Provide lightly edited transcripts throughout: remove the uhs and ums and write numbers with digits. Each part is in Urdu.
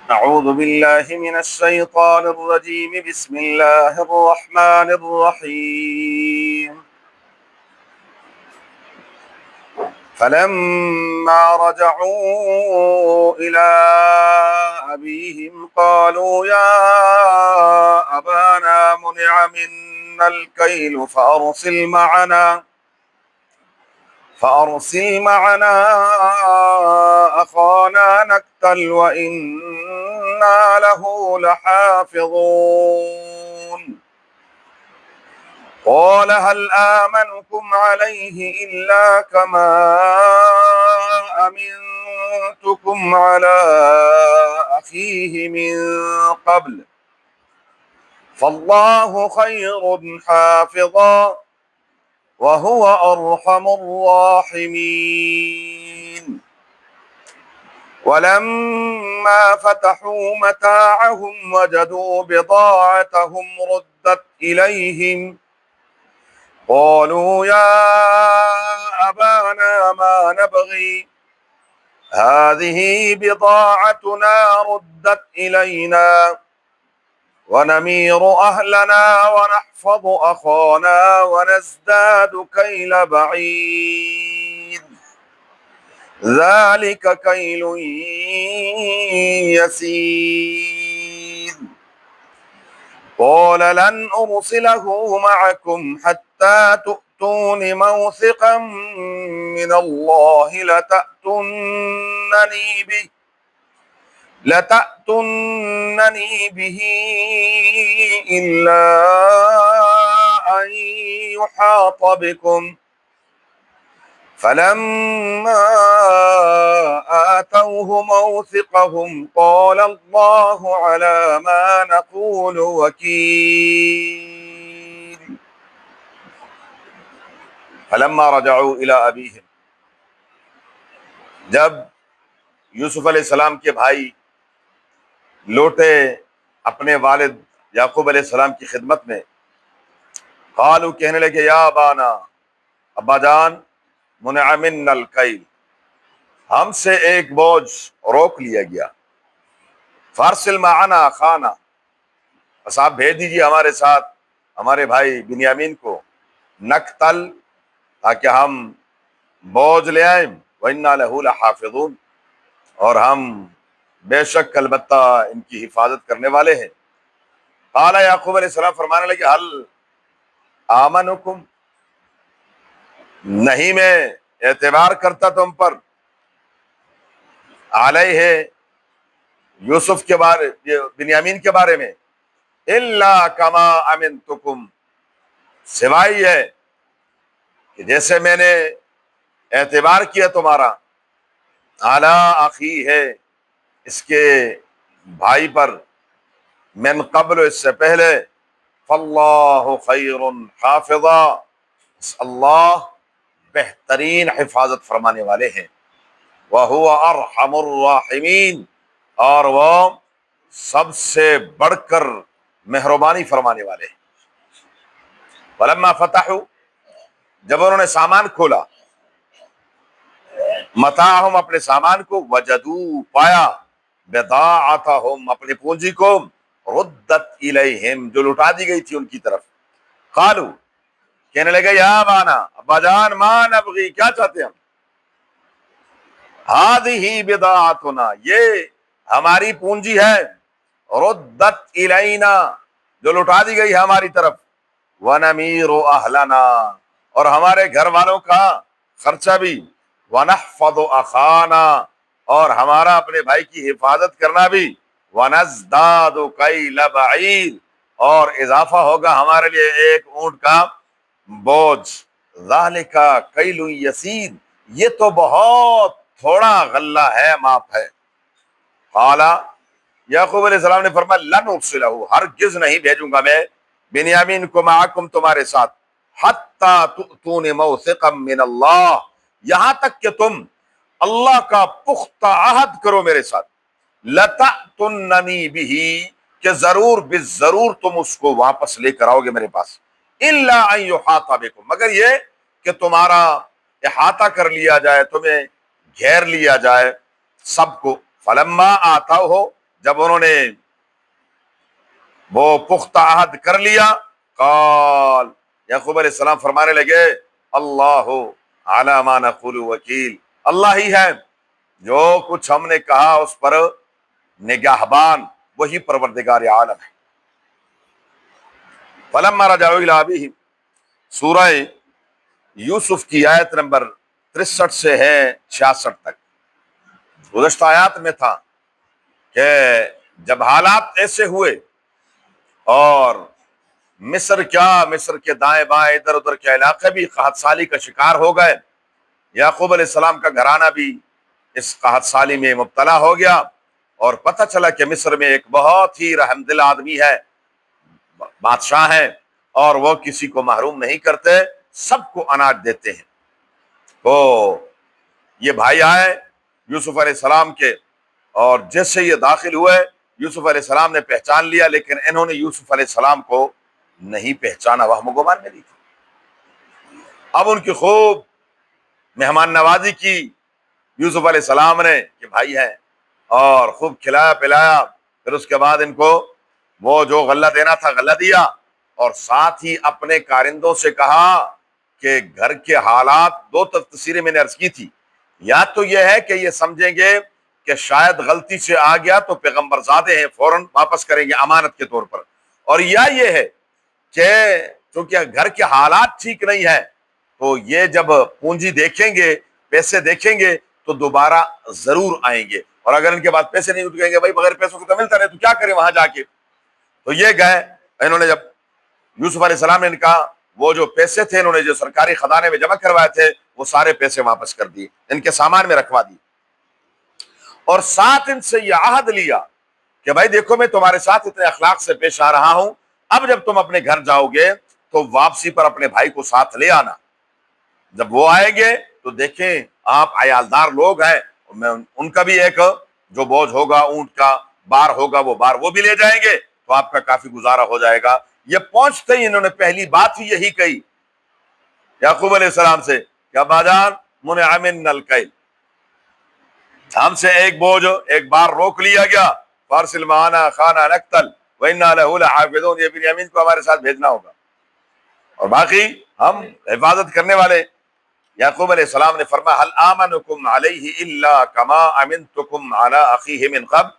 أعوذ بالله من الشيطان الرجيم بسم الله الرحمن الرحيم فلما رجعوا إلى أبيهم قالوا يا أبانا منع منا الكيل فأرسل معنا أخانا نكتل وإنا له لحافظون قال هل آمنكم عليه إلا كما أمنتكم على أخيه من قبل فالله خير حافظا وهو أرحم الراحمين ولما فتحوا متاعهم وجدوا بضاعتهم ردت إليهم قالوا يا أبانا ما نبغي هذه بضاعتنا ردت إلينا ونمير أهلنا ونحفظ أخانا ونزداد كيل بعيد ذلك كيل يسير قال لن أرسله معكم حتى تؤتون موثقا من الله لتأتونني به إلا أن يحاط بكم فلما آتوه موثقهم قال الله على ما نقول وكيل فلما رجعوا إلى أبيهم جب یوسف علیہ السلام کے بھائی لوٹے اپنے والد یعقوب علیہ السلام کی خدمت میں قالوا کہنے لگے یا ابانا ابا جان منع منا الکیل ہم سے ایک بوجھ روک لیا گیا فارسل معنا اخانا بس آپ بھیج دیجیے ہمارے ساتھ ہمارے بھائی بنیامین کو نقتل تاکہ ہم بوجھ لے آئیں وَإِنَّا لَهُ لَحَافِظُونَ اور ہم بے شک البتہ ان کی حفاظت کرنے والے ہیں قال یعقوب علیہ السلام فرمانے لگے حل آمنکم نہیں میں اعتبار کرتا تم پر علیہ یوسف کے بارے بنیامین کے بارے میں الا کما امنتکم سوائے ہے کہ جیسے میں نے اعتبار کیا تمہارا اعلی اخی ہے اس کے بھائی پر من قبل اس سے پہلے فاللہ خیر حافظا اللہ بہترین حفاظت فرمانے والے ہیں وَهُوَ أَرْحَمُ الراحمین اور وہ سب سے بڑھ کر مہربانی فرمانے والے ہیں فلما فتحوا جب انہوں نے سامان کھولا متاعہم اپنے سامان کو وجدوا پایا بضاعتہم اپنی پونجی کو ردت الیہم جو لٹا دی گئی تھی ان کی طرف قالوا کہنے لگے یا ابانا ابا جان ما نبغی کیا چاہتے ہیں ہم ہذہ بضاعتنا یہ ہماری پونجی ہے ردت الینا جو لٹا دی گئی ہے ہماری طرف ونمیر اہلنا اور ہمارے گھر والوں کا خرچہ بھی ونحفظ اخانا اور ہمارا اپنے بھائی کی حفاظت کرنا بھی ونزداد کیل بعیر اور اضافہ ہوگا ہمارے لیے ایک اونٹ کا بوجھ ذالک کیل یسیر یہ تو بہت تھوڑا غلہ ہے معاف ہے قال یعقوب علیہ السلام نے فرمایا لن ارسلہ ہرگز نہیں بھیجوں گا میں بنیامین کو معکم تمہارے ساتھ حتی تؤتون موثقا من اللہ یہاں تک کہ تم اللہ کا پختہ عہد کرو میرے ساتھ لتأتننی بہ کہ ضرور بالضرور تم اس کو واپس لے کر آؤ گے میرے پاس الا ان یحاط بکم مگر یہ کہ تمہارا احاطہ کر لیا جائے تمہیں گھیر لیا جائے سب کو فلما آتا ہو جب انہوں نے وہ پختہ عہد کر لیا، قال یعقوب علیہ السلام فرمانے لگے اللہ علی ما نقول وکیل، اللہ ہی ہے جو کچھ ہم نے کہا اس پر نگہبان، وہی پروردگار عالم ہے۔ فلما رجعوا الی ابیہم، سورہ یوسف کی آیت نمبر 63 سے ہے 66 تک۔ گزشتہ آیات میں تھا کہ جب حالات ایسے ہوئے اور مصر کے دائیں بائیں ادھر ادھر کے علاقے بھی قحط سالی کا شکار ہو گئے، یعقوب علیہ السلام کا گھرانہ بھی اس قحط سالی میں مبتلا ہو گیا، اور پتہ چلا کہ مصر میں ایک بہت ہی رحم دل آدمی ہے، بادشاہ ہیں، اور وہ کسی کو محروم نہیں کرتے، سب کو اناج دیتے ہیں۔ تو یہ بھائی آئے یوسف علیہ السلام کے، اور جیسے یہ داخل ہوئے یوسف علیہ السلام نے پہچان لیا، لیکن انہوں نے یوسف علیہ السلام کو نہیں پہچانا، وہم و گمان میں نہیں تھی۔ اب ان کی خوب مہمان نوازی کی یوسف علیہ السلام نے کہ بھائی ہیں، اور خوب کھلایا پلایا، پھر اس کے بعد ان کو وہ جو غلہ دینا تھا غلہ دیا، اور ساتھ ہی اپنے کارندوں سے کہا کہ گھر کے حالات دو تفسیریں میں نے عرض کی تھی، یا تو یہ ہے کہ یہ سمجھیں گے کہ شاید غلطی سے آ گیا تو پیغمبر زادے ہیں، فوراً واپس کریں گے امانت کے طور پر، اور یا یہ ہے کہ چونکہ گھر کے حالات ٹھیک نہیں ہے تو یہ جب پونجی دیکھیں گے، پیسے دیکھیں گے تو دوبارہ ضرور آئیں گے، اور اگر ان کے بعد پیسے نہیں اٹھیں گے بھائی بغیر پیسوں کے تو ملتا رہے تو کیا کریں وہاں جا کے۔ تو یہ گئے، انہوں نے جب یوسف علیہ السلام نے کہا وہ جو پیسے تھے انہوں نے جو سرکاری خزانے میں جمع کروائے تھے وہ سارے پیسے واپس کر دیے، ان کے سامان میں رکھوا دیے، اور ساتھ ان سے یہ عہد لیا کہ بھائی دیکھو میں تمہارے ساتھ اتنے اخلاق سے پیش آ رہا ہوں، اب جب تم اپنے گھر جاؤ گے تو واپسی پر اپنے بھائی کو ساتھ لے آنا، جب وہ آئیں گے تو دیکھیں آپ عیالدار لوگ ہیں، ان کا بھی ایک جو بوجھ ہوگا اونٹ کا بار ہوگا وہ بھی لے جائیں گے تو آپ کا کافی گزارا ہو جائے گا۔ یہ پہنچتے ہی انہوں نے پہلی بات ہی یہی کہی یعقوب علیہ السلام سے کہ ابا جان منع منا الکیل، ہم سے ایک بوجھ ایک بار روک لیا گیا، فارسل معنا اخانا نقتل وانا له لحافظون، یہ بنیامین کو ہمارے ساتھ بھیجنا ہوگا اور باقی ہم حفاظت کرنے والے۔ یعقوب علیہ السلام نے فرمایا هل آمنکم علیہ الا کما امنتکم علی اخیہ من قبل،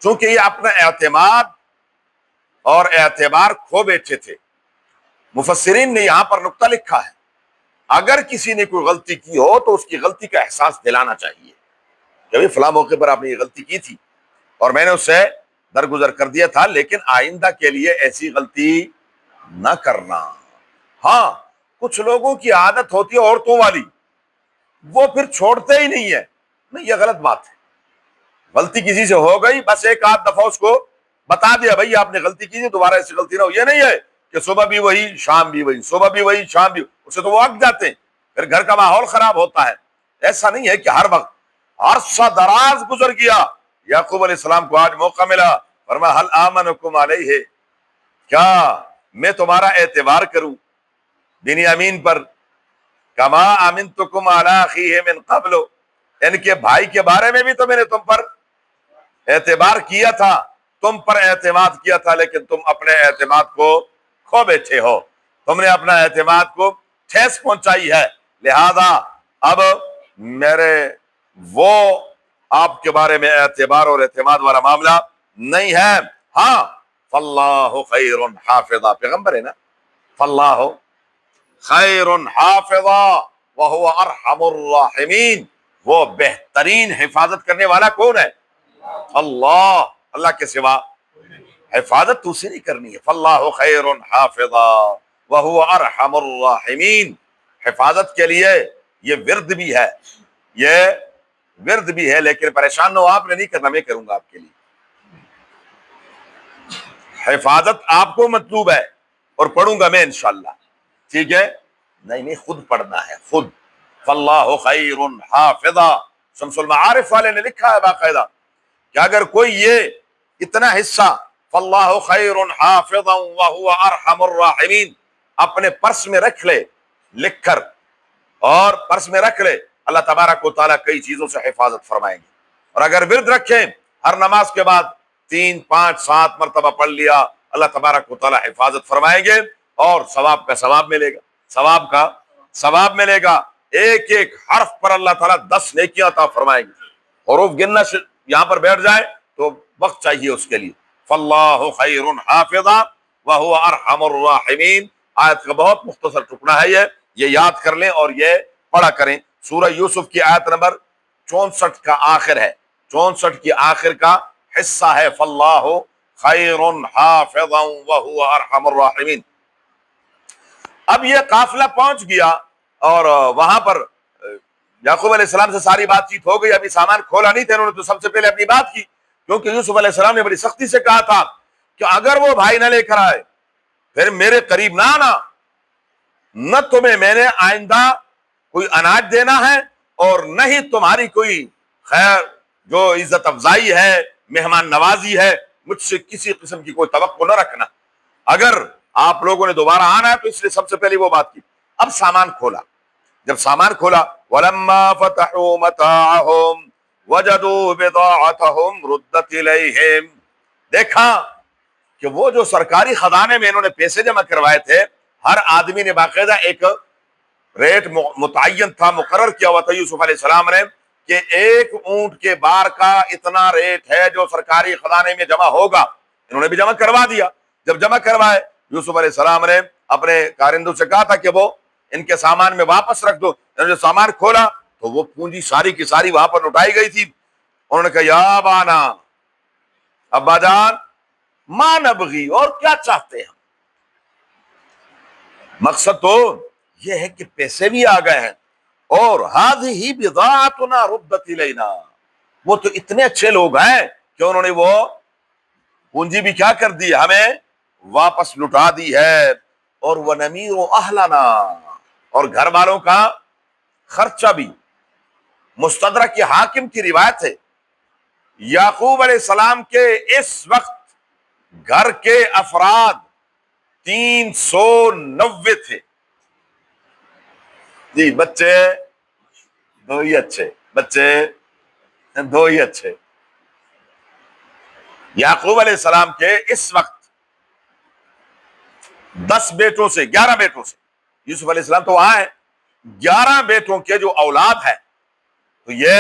چونکہ یہ اپنا اعتماد اور اعتبار کھو بیٹھے تھے۔ مفسرین نے یہاں پر نقطہ لکھا ہے اگر کسی نے کوئی غلطی کی ہو تو اس کی غلطی کا احساس دلانا چاہیے کہ فلاں موقع پر آپ نے یہ غلطی کی تھی اور میں نے اس سے درگزر کر دیا تھا، لیکن آئندہ کے لیے ایسی غلطی نہ کرنا۔ ہاں کچھ لوگوں کی عادت ہوتی ہے عورتوں والی، وہ پھر چھوڑتے ہی نہیں ہے، نہیں یہ غلط بات ہے، غلطی کسی سے ہو گئی بس ایک آدھ دفعہ اس کو بتا دیا بھائی آپ نے غلطی کی تھی دوبارہ ایسی غلطی نہ ہو، یہ نہیں ہے کہ صبح بھی وہی شام بھی وہی، صبح بھی وہی شام بھی، اسے تو وہ اگ جاتے ہیں، پھر گھر کا ماحول خراب ہوتا ہے۔ ایسا نہیں ہے کہ ہر وقت، عرصہ دراز گزر گیا، یعقوب علیہ السلام کو آج موقع ملا، فرمایا هل آمنکم علیہ، کیا میں تمہارا اعتبار کروں بنیامین پر، کما امنتکم علی اخیہ من قبل، ان کے بھائی کے بارے میں بھی تو میں نے تم پر اعتبار کیا تھا، تم پر اعتماد کیا تھا، لیکن تم اپنے اعتماد کو کھو بیٹھے ہو، تم نے اپنا اعتماد کو ٹھیس پہنچائی ہے، لہذا اب میرے وہ آپ کے بارے میں اعتبار اور اعتماد والا معاملہ نہیں ہے۔ ہاں فاللہ خیر حافظا، پیغمبر ہے نا، فاللہ خیر حافظا وہو ارحم الراحمین، وہ بہترین حفاظت کرنے والا کون ہے؟ اللہ، اللہ کے سوا حفاظت تو اسے نہیں کرنی ہے۔ فاللہ خیر حافظا وہو ارحم الراحمین، حفاظت کے لیے یہ ورد بھی ہے، یہ ورد بھی ہے، لیکن پریشان نہ ہو، آپ نے نہیں کرنا، میں کروں گا آپ کے لیے۔ حفاظت آپ کو مطلوب ہے اور پڑھوں گا میں انشاءاللہ، ٹھیک ہے؟ نہیں خود پڑھنا ہے، خود۔ فاللہ خیر حافظا، شمس المعارف والے نے لکھا ہے باقاعدہ کہ اگر کوئی یہ اتنا حصہ فاللہ خیر حافظا وہو ارحم الراحمین اپنے پرس میں رکھ لے، لکھ کر اور پرس میں رکھ لے، اللہ تبارک و تعالیٰ کئی چیزوں سے حفاظت فرمائیں گے۔ اور اگر ورد رکھیں ہر نماز کے بعد 3 5 7 مرتبہ پڑھ لیا، اللہ تبارک و تعالی حفاظت فرمائیں گے اور ثواب کا ثواب ملے گا، ثواب کا ثواب ملے گا۔ ایک ایک حرف پر اللہ تعالیٰ 10 نیکیاں عطا فرمائیں گے۔ حروف گننا یہاں پر بیٹھ جائے تو وقت چاہیے اس کے لیے۔ فاللہ خیر حافظا وہو ارحم الراحمین، آیت کا بہت مختصر ٹکڑا ہے یہ یاد کر لیں اور یہ پڑھا کریں۔ سورہ یوسف کی آیت نمبر 64 کا آخر ہے، 64 کی آخر کا حصہ ہے فاللہ خیر حافظا وہو ارحم الراحمین۔ اب یہ قافلہ پہنچ گیا اور وہاں پر یعقوب علیہ السلام سے ساری بات چیت ہو گئی، ابھی سامان کھولا نہیں تھا، انہوں نے تو سب سے پہلے اپنی بات کی، کیونکہ یوسف علیہ السلام نے بڑی سختی سے کہا تھا کہ اگر وہ بھائی نہ لے کر آئے پھر میرے قریب نہ آنا، نہ تمہیں میں نے آئندہ کوئی اناج دینا ہے اور نہ ہی تمہاری کوئی خیر جو عزت افزائی ہے، مہمان نوازی ہے، مجھ سے کسی قسم کی کوئی توقع نہ رکھنا، اگر آپ لوگوں نے دوبارہ آنا ہے تو اس لیے سب سے پہلے وہ بات کی۔ اب سامان کھولا، جب سامان کھولا وَلَمَّا فَتَحُوا مَتَاعَهُمْ وَجَدُوا بِضَاعَتَهُمْ رُدَّتْ إِلَيْهِمْ، دیکھا کہ وہ جو سرکاری خزانے میں انہوں نے پیسے جمع کروائے تھے، ہر آدمی نے باقاعدہ ایک ریٹ متعین تھا، مقرر کیا ہوا تھا یوسف علیہ السلام نے کہ ایک اونٹ کے بار کا اتنا ریٹ ہے جو سرکاری خزانے میں جمع ہوگا، انہوں نے بھی جمع کروا دیا۔ جب جمع کروائے یوسف علیہ السلام نے اپنے کارندوں سے کہا تھا کہ وہ ان کے سامان میں واپس رکھ دو، انہوں نے سامان کھولا تو وہ پونجی ساری کی ساری وہاں پر لٹائی گئی تھی۔ انہوں نے کہا یا بانا، ابا جان، ما نبغی، اور کیا چاہتے ہیں؟ مقصد تو یہ ہے کہ پیسے بھی آ گئے ہیں اور ہذہ بضاعتنا ردت الینا، وہ تو اتنے اچھے لوگ ہیں کہ انہوں نے وہ پونجی بھی کیا کر دی، ہمیں واپس لٹا دی ہے، اور وَنَمِيرُ أَهْلَنَا، اور گھر والوں کا خرچہ بھی۔ مستدرک کی حاکم کی روایت ہے یعقوب علیہ السلام کے اس وقت گھر کے افراد 390 تھے جی، بچے دو ہی اچھے، بچے دو ہی اچھے۔ یعقوب علیہ السلام کے اس وقت 10 بیٹوں سے 11 بیٹوں سے، یوسف علیہ السلام تو وہاں ہے، 11 بیٹوں کے جو اولاد ہے تو یہ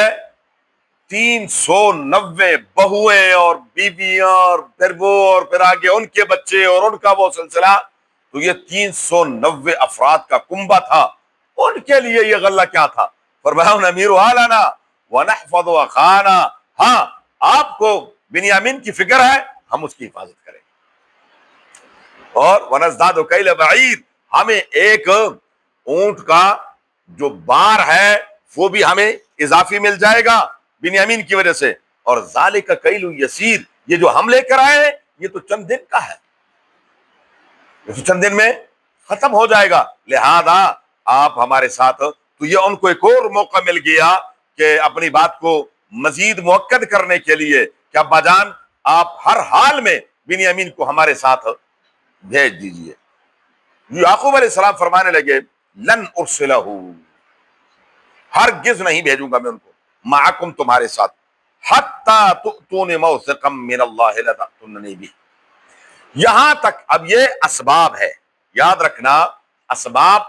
390 بہویں اور بیویاں اور پھر وہ اور پھر آگے ان کے بچے اور ان کا وہ سلسلہ، تو یہ 390 افراد کا کنبہ تھا۔ ان کے لیے یہ غلہ کیا تھا؟ فرمایا نَمِيرُ أَهْلَنَا وَنَحْفَظُ أَخَانَا، ہاں آپ کو بنیامین کی فکر ہے، ہم اس کی حفاظت کریں، اور وَنَزْدَادُ كَيْلَ بَعِيرٍ، ہمیں ایک اونٹ کا جو بار ہے وہ بھی ہمیں اضافی مل جائے گا بنیامین کی وجہ سے، اور ذَلِكَ كَيْلٌ يَسِيرٌ، یہ جو ہم لے کر آئے ہیں یہ تو چند دن کا ہے، یہ تو چند دن میں ختم ہو جائے گا، لہذا آپ ہمارے ساتھ۔ تو یہ ان کو ایک اور موقع مل گیا کہ اپنی بات کو مزید مؤکد کرنے کے لیے کہ ابا جان آپ ہر حال میں بنیامین کو ہمارے ساتھ بھیج دیجئے۔ یعقوب علیہ السلام فرمانے لگے لن ارسلہ، ہرگز نہیں بھیجوں گا میں ان کو، معکم تمہارے ساتھ، حتی تؤتون موثقا من اللہ لتأتوننی بہ، یہاں تک۔ اب یہ اسباب ہے، یاد رکھنا، اسباب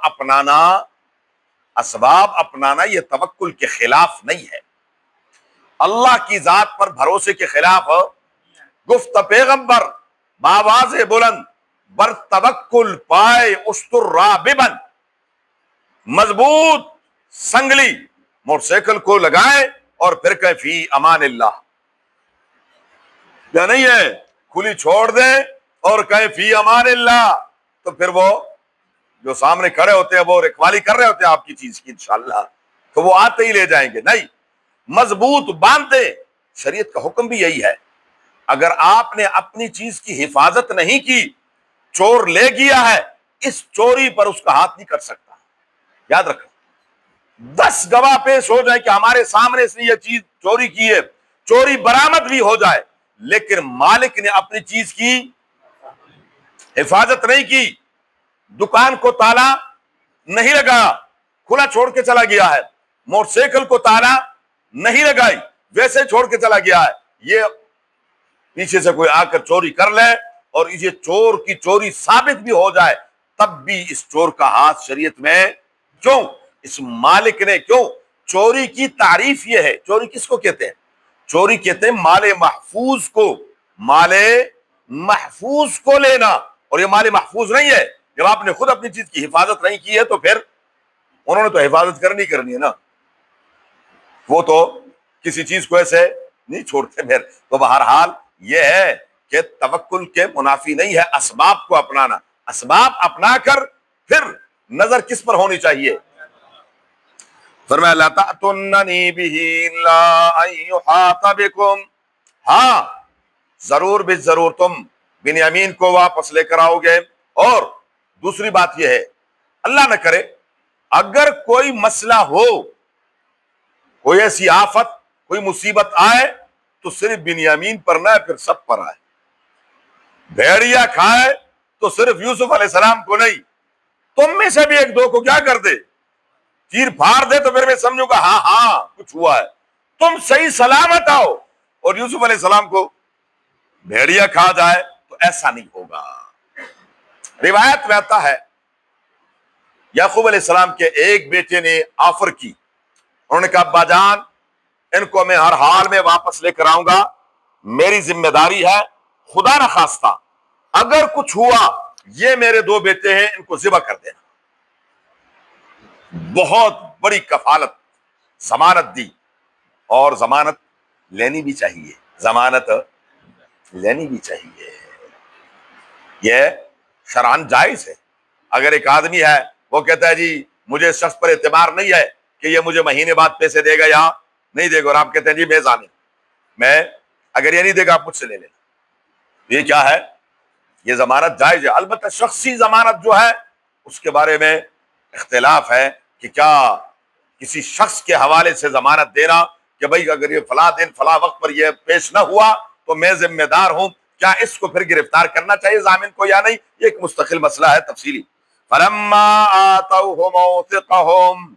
اپنانا یہ توکل کے خلاف نہیں ہے، اللہ کی ذات پر بھروسے کے خلاف گفت پیغمبر بآواز بلند بر توکل پائے اشتر راببن، مضبوط سنگلی موٹر سائیکل کو لگائیں اور پھر کہیں فی امان اللہ، یا نہیں ہے کھلی چھوڑ دیں اور کہیں فی امان اللہ، تو پھر وہ جو سامنے کھڑے ہوتے ہیں وہ رکھوالی کر رہے ہوتے ہیں آپ کی چیز کی انشاءاللہ، تو وہ آتے ہی لے جائیں گے، نہیں، مضبوط باندھے۔ شریعت کا حکم بھی یہی ہے، اگر آپ نے اپنی چیز کی حفاظت نہیں کی، چور لے گیا ہے، اس چوری پر اس کا ہاتھ نہیں کر سکتا، یاد رکھو۔ 10 گواہ پیش ہو جائیں کہ ہمارے سامنے اس نے یہ چیز چوری کی ہے، چوری برآمد بھی ہو جائے، لیکن مالک نے اپنی چیز کی حفاظت نہیں کی، دکان کو تالا نہیں لگایا، کھلا چھوڑ کے چلا گیا ہے، موٹر سائیکل کو تالا نہیں لگائی، ویسے چھوڑ کے چلا گیا ہے، یہ پیچھے سے کوئی آ کر چوری کر لے اور یہ چور کی چوری ثابت بھی ہو جائے تب بھی اس چور کا ہاتھ شریعت میں کیوں؟ اس مالک نے کیوں؟ چوری کی تعریف یہ ہے، چوری کس کو کہتے ہیں؟ چوری کہتے ہیں مال محفوظ کو، مال محفوظ کو لینا، اور یہ مال محفوظ نہیں ہے۔ جب آپ نے خود اپنی چیز کی حفاظت نہیں کی ہے تو پھر انہوں نے تو حفاظت کرنی ہے نا، وہ تو کسی چیز کو ایسے نہیں چھوڑتے پھر۔ تو بہرحال یہ ہے کہ توکل کے منافی نہیں ہے اسباب کو اپنانا، اسباب اپنا کر پھر نظر کس پر ہونی چاہیے؟ فرمایا لا تأتوننی بہ الا ان یحاط بکم، ہاں ضرور بھی ضرور تم بنیامین کو واپس لے کر آؤ گے۔ اور دوسری بات یہ ہے، اللہ نہ کرے اگر کوئی مسئلہ ہو، کوئی ایسی آفت، کوئی مصیبت آئے تو صرف بنیامین پر نہ پھر سب پر آئے، بھیڑیا کھائے تو صرف یوسف علیہ السلام کو نہیں، تم میں سے بھی ایک دو کو کیا کر دے، چیر پھاڑ دے، تو پھر میں سمجھوں گا ہاں کچھ ہوا ہے۔ تم صحیح سلامت آؤ اور یوسف علیہ السلام کو بھیڑیا کھا جائے تو ایسا نہیں ہوگا۔ روایت میں آتا ہے یعقوب علیہ السلام کے ایک بیٹے نے آفر کی، انہوں نے کہا ابا جان ان کو میں ہر حال میں واپس لے کر آؤں گا، میری ذمہ داری ہے، خدا نہ خواستہ اگر کچھ ہوا یہ میرے دو بیٹے ہیں ان کو ذبح کر دینا۔ بہت بڑی کفالت، ضمانت دی، اور ضمانت لینی بھی چاہیے، ضمانت لینی بھی چاہیے، یہ شرعاً جائز ہے۔ اگر ایک آدمی ہے وہ کہتا ہے جی مجھے اس شخص پر اعتبار نہیں ہے کہ یہ مجھے مہینے بعد پیسے دے گا یا نہیں دے گا، اور آپ کہتے ہیں جی میں ضامن، میں اگر یہ نہیں دے گا آپ مجھ سے لے لینا، یہ کیا ہے؟ یہ ضمانت جائز ہے۔ البتہ شخصی ضمانت جو ہے اس کے بارے میں اختلاف ہے کہ کیا کسی شخص کے حوالے سے ضمانت دینا کہ بھائی اگر یہ فلاں دن فلاں وقت پر یہ پیش نہ ہوا تو میں ذمہ دار ہوں، کیا اس کو پھر گرفتار کرنا چاہیے ضامن کو یا نہیں؟ یہ ایک مستقل مسئلہ ہے تفصیلی۔ فلما آتوہ موثقہم،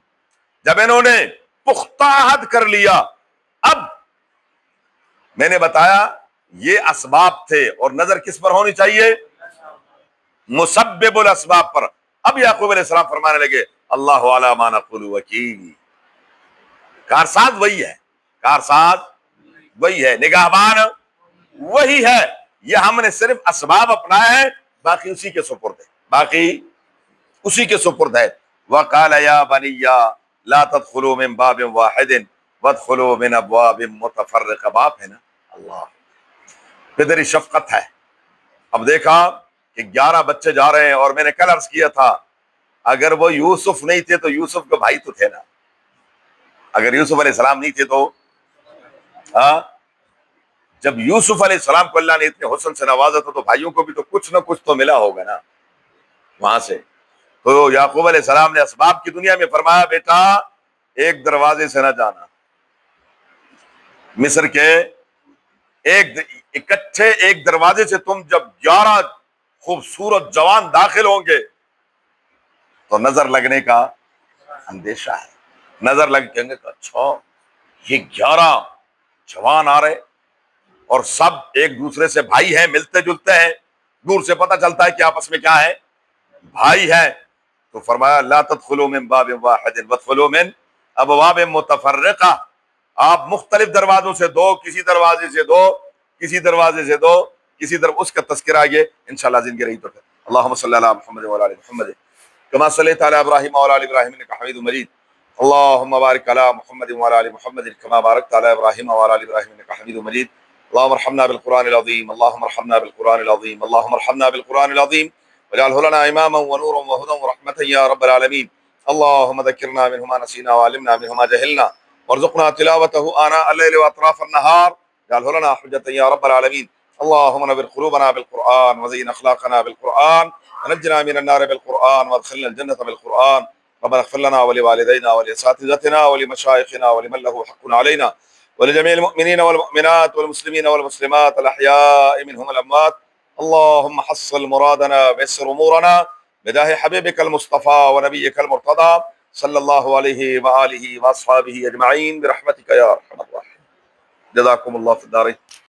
جب انہوں نے پختہ عہد کر لیا، اب میں نے بتایا یہ اسباب تھے اور نظر کس پر ہونی چاہیے؟ مسبب الاسباب پر۔ اب یعقوب علیہ السلام فرمانے لگے اللہ علی ما نقول وکیل، کارساز وہی ہے، کارساز وہی ہے، نگہبان وہی ہے، یہ ہم نے صرف اسباب اپنائے ہیں، باقی اسی کے سپرد ہے، باقی اسی کے سپرد ہے۔ وقال یا بنی لا تدخلوا من باب واحد وادخلوا من ابواب متفرقہ، باب ہے نا، اللہ قدر شفقت ہے۔ اب دیکھا کہ 11 بچے جا رہے ہیں، اور میں نے کل عرض کیا تھا اگر وہ یوسف نہیں تھے تو یوسف کے بھائی تو تھے نا، اگر یوسف علیہ السلام نہیں تھے تو ہاں، جب یوسف علیہ السلام کو اللہ نے اتنے حسن سے نوازا تھا تو بھائیوں کو بھی تو کچھ نہ کچھ تو ملا ہوگا نا وہاں سے۔ تو یعقوب علیہ السلام نے اسباب کی دنیا میں فرمایا بیٹا ایک دروازے سے نہ جانا، مصر کے اکٹھے ایک دروازے سے تم جب 11 خوبصورت جوان داخل ہوں گے تو نظر لگنے کا اندیشہ ہے، نظر لگ کہیں گے کہ اچھا یہ 11 جوان آ رہے اور سب ایک دوسرے سے بھائی ہیں، ملتے جلتے ہیں، دور سے پتہ چلتا ہے کہ آپس میں کیا ہے، بھائی ہے۔ تو فرمایا لا تدخلوا من باب واحد وادخلوا من ابواب متفرقہ، آپ مختلف دروازوں سے دو، کسی دروازے سے دو، کسی دروازے سے دو، کسی اس کا تذکرہ آگے انشاءاللہ زندگی رہی تو پھر۔ اللہم صلی علی محمد وعلی آل محمد کما صلیت علی ابراہیم وعلی آل ابراہیم انک حمید مجید، اللہم بارک علی محمد وعلی آل محمد کما بارکت علی ابراہیم وعلی آل ابراہیم انک حمید مجید۔ اللہم ارحمنا بالقرآن العظیم، اللہم ارحمنا بالقرآن العظیم، اللہم ارحمنا بالقرآن العظیم واجعله لنا اماما ونورا وهدى ورحمة يا رب العالمين۔ اللهم ذكرنا منه ما نسينا وعلمنا منه ما جهلنا وارزقنا تلاوته آناء الليل وأطراف النهار، اجعله لنا حجة يا رب العالمين۔ اللهم نور قلوبنا بالقرآن وزين أخلاقنا بالقرآن ونجنا من النار بالقرآن وادخلنا الجنة بالقرآن، ربنا اغفر لنا ولوالدينا ولأساتذتنا ولمشايخنا ولمن له حق علينا ولجميع المؤمنين والمؤمنات والمسلمين والمسلمات الأحياء منهم الأموات، اللهم حصل مرادنا ويسر أمورنا بجاه حبيبك المصطفى ونبيك المرتضى صلى الله عليه وآله وأصحابه أجمعين برحمتك يا أرحم الراحمين۔ جزاكم الله في الدارين۔